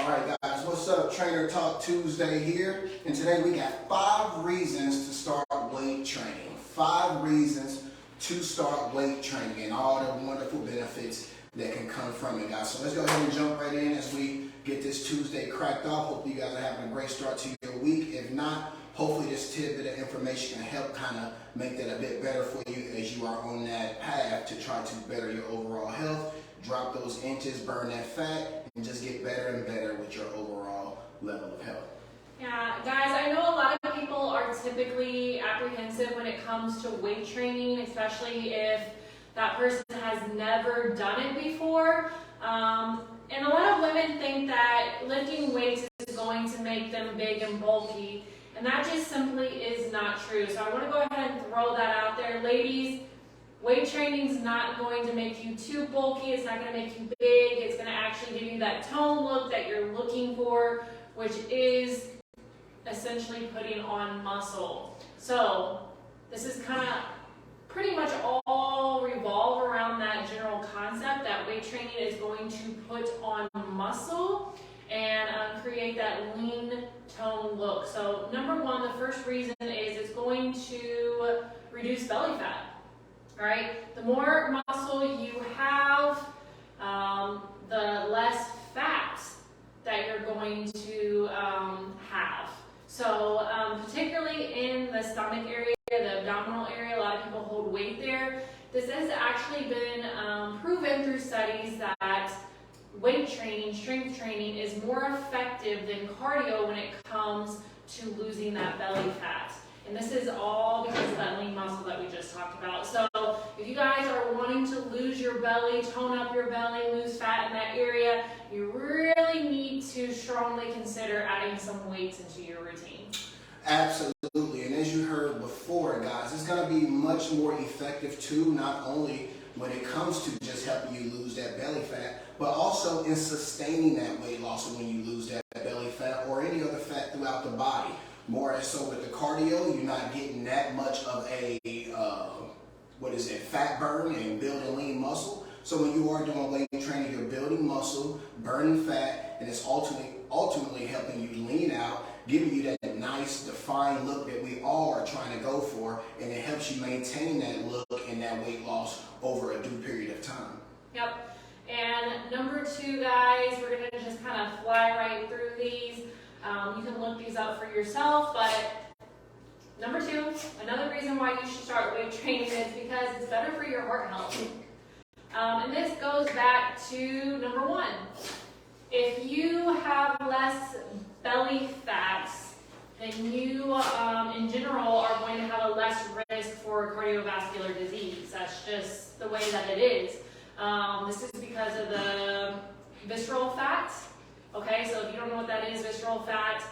All right, guys, what's up? Trainer Talk Tuesday here, and today we got 5 reasons to start weight training. 5 reasons to start weight training and all the wonderful benefits that can come from it, guys. So let's go ahead and jump right in as we get this Tuesday cracked off. Hopefully you guys are having a great start to your week. If not, hopefully this tidbit of information can help kind of make that a bit better for you as you are on that path to try to better your overall health, drop those inches, burn that fat, and just get better and better with your overall level of health. Yeah, guys, I know a lot of people are typically apprehensive when it comes to weight training, especially if that person has never done it before. And a lot of women think that lifting weights is going to make them big and bulky, and that just simply is not true. So I want to go ahead and throw that out there. Ladies, weight training is not going to make you too bulky. It's not going to make you big. It's going to actually give you that tone look that you're looking for, which is essentially putting on muscle. So this is kind of pretty much all revolve around that general concept that weight training is going to put on muscle and create that lean tone look. So number one, the first reason is it's going to reduce belly fat. All right, the more muscle you have, the less fat that you're going to have. So particularly in the stomach area, the abdominal area, a lot of people hold weight there. This has actually been proven through studies that weight training, strength training is more effective than cardio when it comes to losing that belly fat. And this is all because of that lean muscle that we just talked about. So if you guys are wanting to lose your belly, tone up your belly, lose fat in that area, you really need to strongly consider adding some weights into your routine. Absolutely, and as you heard before, guys, it's going to be much more effective too, not only when it comes to just helping you lose that belly fat, but also in sustaining that weight loss when you lose that belly fat or any other fat throughout the body. More so with the cardio, you're not getting that much of a, fat burn and building lean muscle. So when you are doing weight training, you're building muscle, burning fat, and it's ultimately helping you lean out, giving you that nice defined look that we all are trying to go for, and it helps you maintain that look and that weight loss over a due period of time. Yep. And number 2, guys, we're going to just kind of fly right through these. You can look these up for yourself, but number 2, another reason why you should start weight training is because it's better for your heart health. And this goes back to number 1. If you have less belly fats, then you, in general, are going to have a less risk for cardiovascular disease. That's just the way that it is. This is because of the visceral fats. Okay, so if you don't know what that is, visceral fat,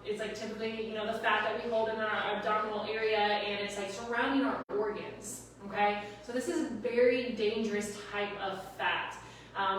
it's like typically, the fat that we hold in our abdominal area, and it's like surrounding our organs. Okay, so this is a very dangerous type of fat.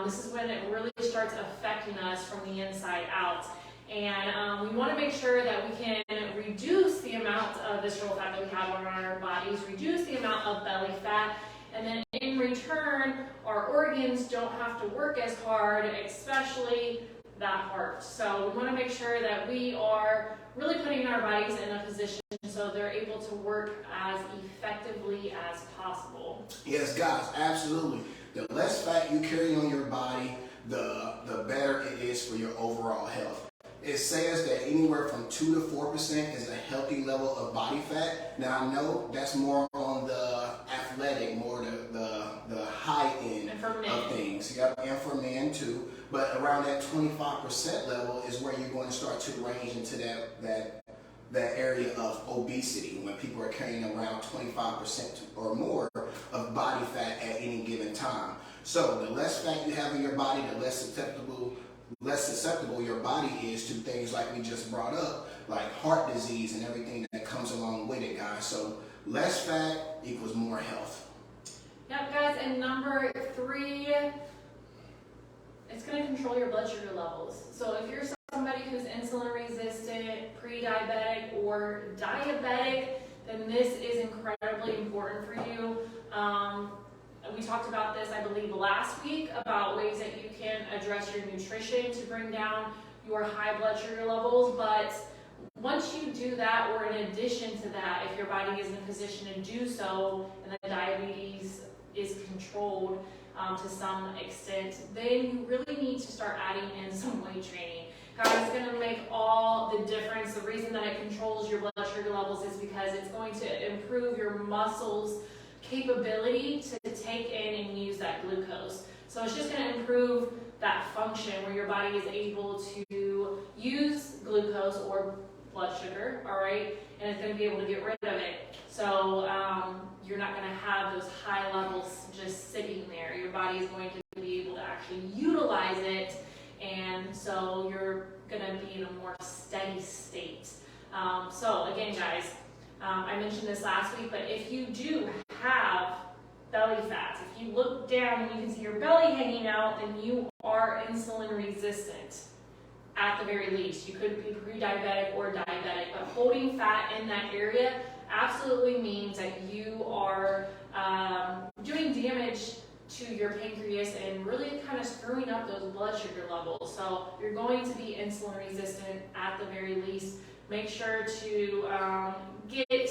This is when it really starts affecting us from the inside out. And we want to make sure that we can reduce the amount of visceral fat that we have on our bodies, reduce the amount of belly fat, and then in return, our organs don't have to work as hard, especially that heart. So we want to make sure that we are really putting our bodies in a position so they're able to work as effectively as possible. Yes, guys, absolutely. The less fat you carry on your body, the better it is for your overall health. It says that anywhere from 2 to 4% is a healthy level of body fat. Now I know that's more on the athletic, more the high end of things. Yep, and for men too. But around that 25% level is where you're going to start to range into that area of obesity, when people are carrying around 25% or more of body fat at any given time. So the less fat you have in your body, the less susceptible your body is to things like we just brought up, like heart disease and everything that comes along with it, guys. So less fat equals more health. Yep, guys, and number 3, it's going to control your blood sugar levels. So if you're somebody who's insulin resistant, pre-diabetic, or diabetic, then this is incredibly important for you. we talked about this, I believe, last week about ways that you can address your nutrition to bring down your high blood sugar levels. But once you do that, or in addition to that, if your body is in a position to do so and the diabetes is controlled to some extent, then you really need to start adding in some weight training. Guys, it's going to make all the difference. The reason that it controls your blood sugar levels is because it's going to improve your muscles' capability to take in and use that glucose. So it's just going to improve that function where your body is able to use glucose or blood sugar, all right, and it's going to be able to get rid of it. So you're not going to have those high levels just sitting there. Your body is going to be able to actually utilize it, and so you're going to be in a more steady state. So again, guys, I mentioned this last week, but if you do have belly fat, if you look down and you can see your belly hanging out, then you are insulin resistant at the very least. You could be pre-diabetic or diabetic, but holding fat in that area absolutely means that you are doing damage to your pancreas and really kind of screwing up those blood sugar levels. So you're going to be insulin resistant at the very least. Make sure to get,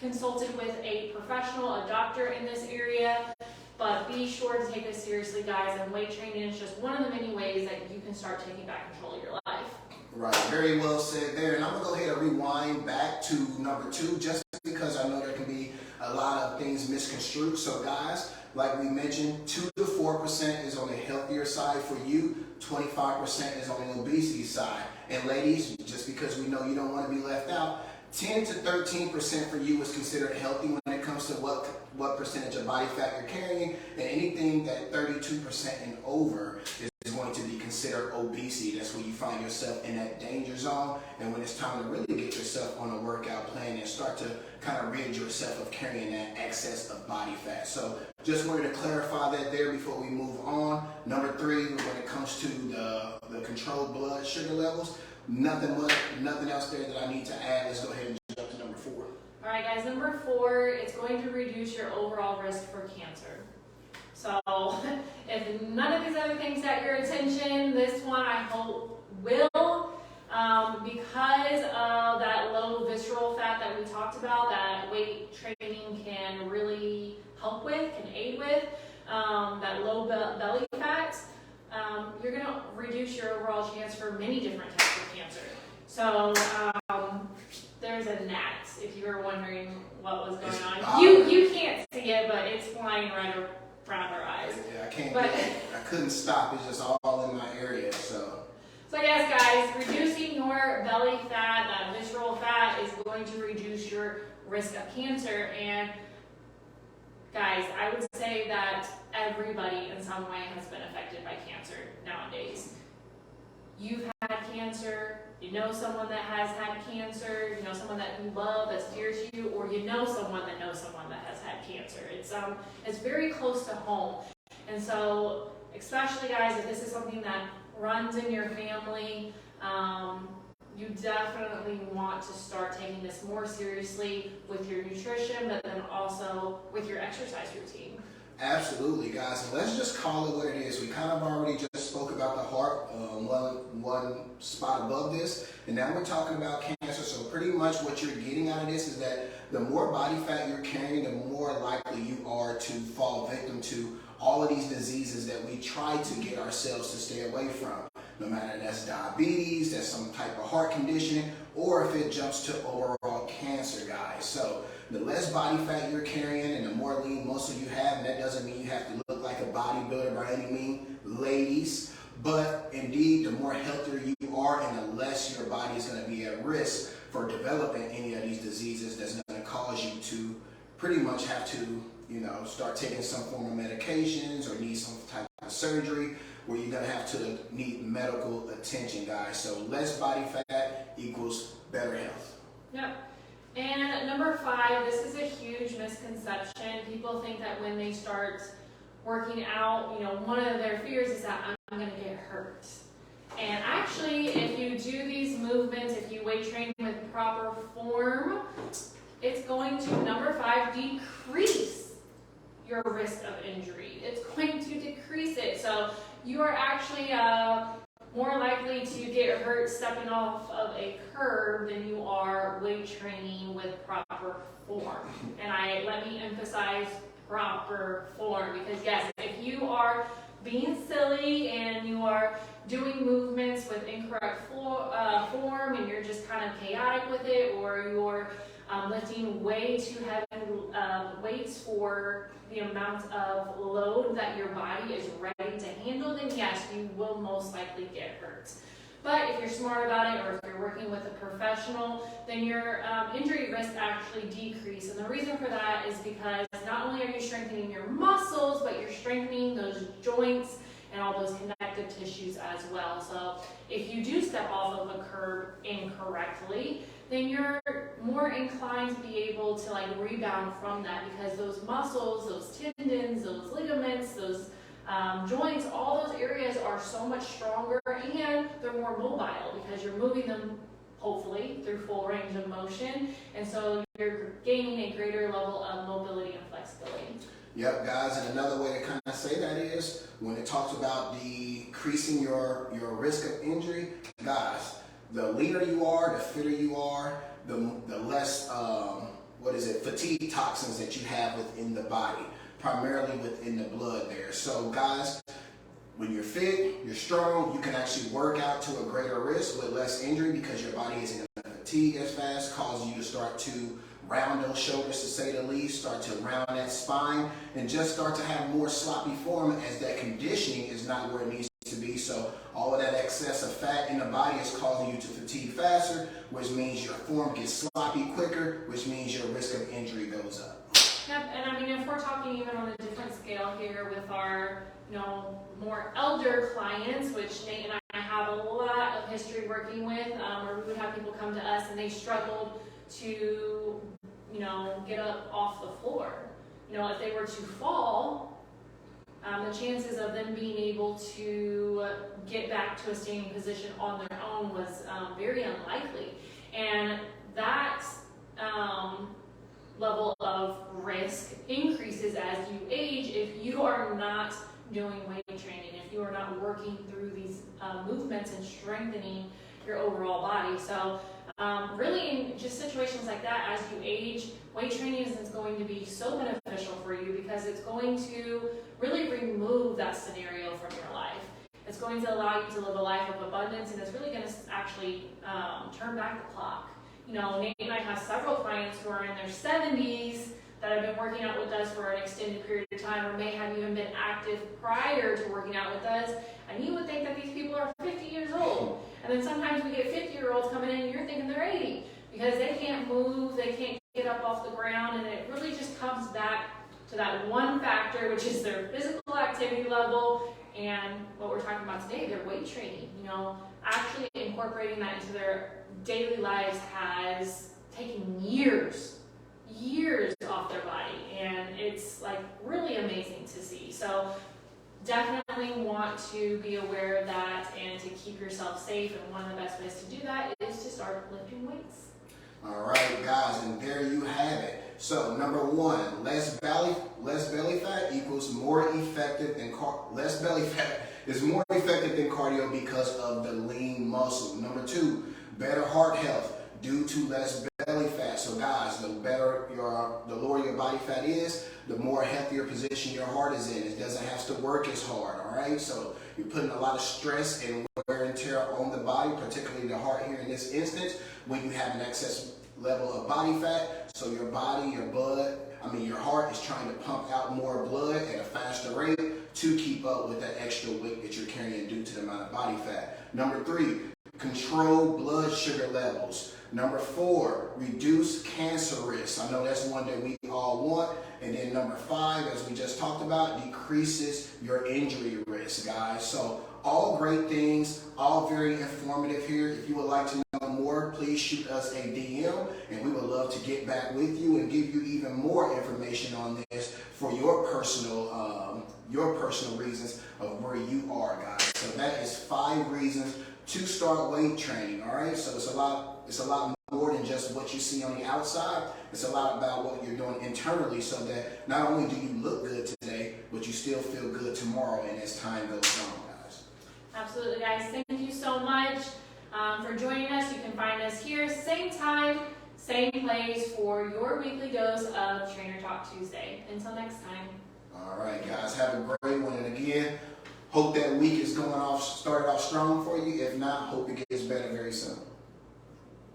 consulted with a professional, a doctor in this area, but be sure to take this seriously, guys, and weight training is just one of the many ways that you can start taking back control of your life. Right, very well said there. And I'm going to go ahead and rewind back to number 2, just because I know there can be a lot of things misconstrued. So guys, like we mentioned, 2 to 4% is on the healthier side for you, 25% is on the obesity side. And ladies, just because we know you don't want to be left out, 10 to 13% for you is considered healthy when it comes to what percentage of body fat you're carrying, and anything that 32% and over is going to be considered obesity. That's when you find yourself in that danger zone, and when it's time to really get yourself on a workout plan and start to kind of rid yourself of carrying that excess of body fat. So just wanted to clarify that there before we move on. Number 3, when it comes to the controlled blood sugar levels, nothing else there that I need to add. Let's go ahead and jump to number 4. All right, guys, number 4, it's going to reduce your overall risk for cancer. So if none of these other things got your attention, this one I hope will, because of that low visceral fat that we talked about, that weight training can really help with, can aid with, that low belly fat, you're going to reduce your overall chance for many different types of cancer. So there's a gnat, if you were wondering what was going on. You can't see it, but it's flying right around our eyes. Yeah, I couldn't stop. It's just all in my area. So yes, guys, reducing your belly fat, that visceral fat, is going to reduce your risk of cancer. And guys, I would say that everybody in some way has been affected by cancer nowadays. You've had cancer, you know someone that has had cancer, you know someone that you love, that's dear to you, or you know someone that knows someone that has had cancer. It's very close to home. And so, especially guys, if this is something that runs in your family, you definitely want to start taking this more seriously with your nutrition, but then also with your exercise routine. Absolutely, guys. And let's just call it what it is. We kind of already just spoke about the heart, one spot above this, and now we're talking about cancer. So pretty much what you're getting out of this is that the more body fat you're carrying, the more likely you are to fall victim to all of these diseases that we try to get ourselves to stay away from. No matter that's diabetes, that's some type of heart condition, or if it jumps to overall cancer, guys. So the less body fat you're carrying and the more lean muscle you have, and that doesn't mean you have to look like a bodybuilder by any means, ladies, but indeed the more healthier you are and the less your body is going to be at risk for developing any of these diseases that's going to cause you to pretty much have to, start taking some form of medications or need some type of surgery where you're going to have to need medical attention, guys. So less body fat equals better health. Yep. And number 5, this is a huge misconception. People think that when they start working out, one of their fears is that I'm going to get hurt. And actually, if you do these movements, if you weight train with proper form, it's going to, number 5, decrease your risk of injury. It's going to decrease it. So you are actually more likely to get hurt stepping off of a curb than you are weight training with proper form. And let me emphasize proper form, because yes, if you are being silly and you are doing movements with incorrect form and you're just kind of chaotic with it, or you're lifting way too heavy weights for the amount of load that your body is ready to handle, then yes, you will most likely get hurt. But if you're smart about it, or if you're working with a professional, then your injury risk actually decreases. And the reason for that is because not only are you strengthening your muscles, but you're strengthening those joints and all those connective tissues as well. So if you do step off of a curb incorrectly, then you're more inclined to be able to rebound from that, because those muscles, those tendons, those ligaments, those joints, all those areas are so much stronger, and they're more mobile because you're moving them hopefully through full range of motion, and so you're gaining a greater level of mobility and flexibility. Yep, guys, and another way to kind of say that is when it talks about decreasing your risk of injury, guys, the leaner you are, the fitter you are, the less fatigue toxins that you have within the body, primarily within the blood there. So guys, when you're fit, you're strong, you can actually work out to a greater risk with less injury, because your body isn't going to fatigue as fast, cause you to start to round those shoulders, to say the least, start to round that spine, and just start to have more sloppy form, as that conditioning is not where it needs to be. So all of that excess of fat in the body is causing you to fatigue faster, which means your form gets sloppy quicker, which means your risk of injury goes up. Yep, and I mean, if we're talking even on a different scale here with our, more elder clients, which Nate and I have a lot of history working with, where we would have people come to us and they struggled to, get up off the floor. If they were to fall, the chances of them being able to get back to a standing position on their own was very unlikely. And that level of risk increases as you age if you are not doing weight training, if you are not working through these movements and strengthening your overall body. So really in just situations like that, as you age, weight training is going to be so beneficial for you, because it's going to really remove that scenario from your life. It's going to allow you to live a life of abundance, and it's really going to actually turn back the clock. Nate and I have several clients who are in their 70s that have been working out with us for an extended period of time, or may have even been active prior to working out with us, and you would think that these people are 50 years old. And then sometimes we get 50-year-olds coming in and you're thinking they're 80, because they can't move, they can't get up off the ground, and it really just comes back to that one factor, which is their physical activity level, and what we're talking about today, their weight training. Actually incorporating that into their daily lives has taken years off their body, and it's really amazing to see. So definitely want to be aware of that and to keep yourself safe, and one of the best ways to do that is to start lifting weights. All right, guys, and there you have it. So number one, less belly fat equals more effective than less belly fat is more effective than cardio because of the lean muscle. Number two, better heart health due to less belly fat. So guys, the lower your body fat is, the more healthier position your heart is in. It doesn't have to work as hard, all right? So you're putting a lot of stress and wear and tear on the body, particularly the heart here in this instance, when you have an excess level of body fat. So your body, your heart is trying to pump out more blood at a faster rate to keep up with that extra weight that you're carrying due to the amount of body fat. Number three, control blood sugar levels. Number four, reduce cancer risk. I know that's one that we all want. And then number five, as we just talked about, decreases your injury risk, guys. So all great things, all very informative here. If you would like to know more, please shoot us a DM, and we would love to get back with you and give you even more information on this for your personal reasons of where you are, guys. So that is 5 reasons to start weight training. All right, so it's a lot more than just what you see on the outside. It's a lot about what you're doing internally, so that not only do you look good today, but you still feel good tomorrow and as time goes on, guys. Absolutely, guys. Thank you so much for joining us. You can find us here, same time, same place, for your weekly dose of Trainer Talk Tuesday. Until next time. All right, guys. Have a great one. And again, hope that week is started off strong for you. If not, hope it gets better very soon.